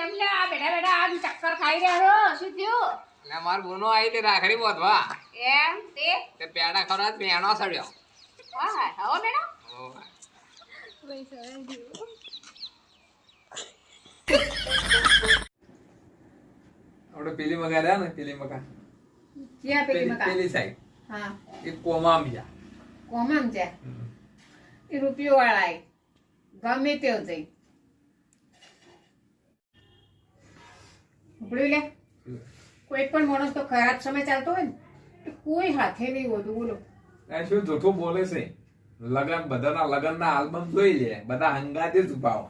ચમલે આ બેઠા બેઠા આમ ચક્કર ખાઈ રહ્યા છો શું થયું ને માર બોનો આવી તે રાખડી બોધવા એમ તે પેડા ખવડાવ પેણો સડ્યો હા હવે મેડમ આપણે પેલી મગા રહ્યા ને પેલી મગા ક્યાં પેલી મકા પેલી સાઈડ હા એ કોમામ જા કોમમ છે એ રૂપિયો વાળા ગમે તેવ જઈ ઉપડી લે કોઈ પણ માણસ તો ખરાબ સમય ચાલતો હોય ને તો કોઈ હાથે નહીં હોતું બોલો આ શું જૂઠું બોલે છે લગન બધાના લગનના આલ્બમ જોઈ લે બધા હંગાતે જ ઉભાવ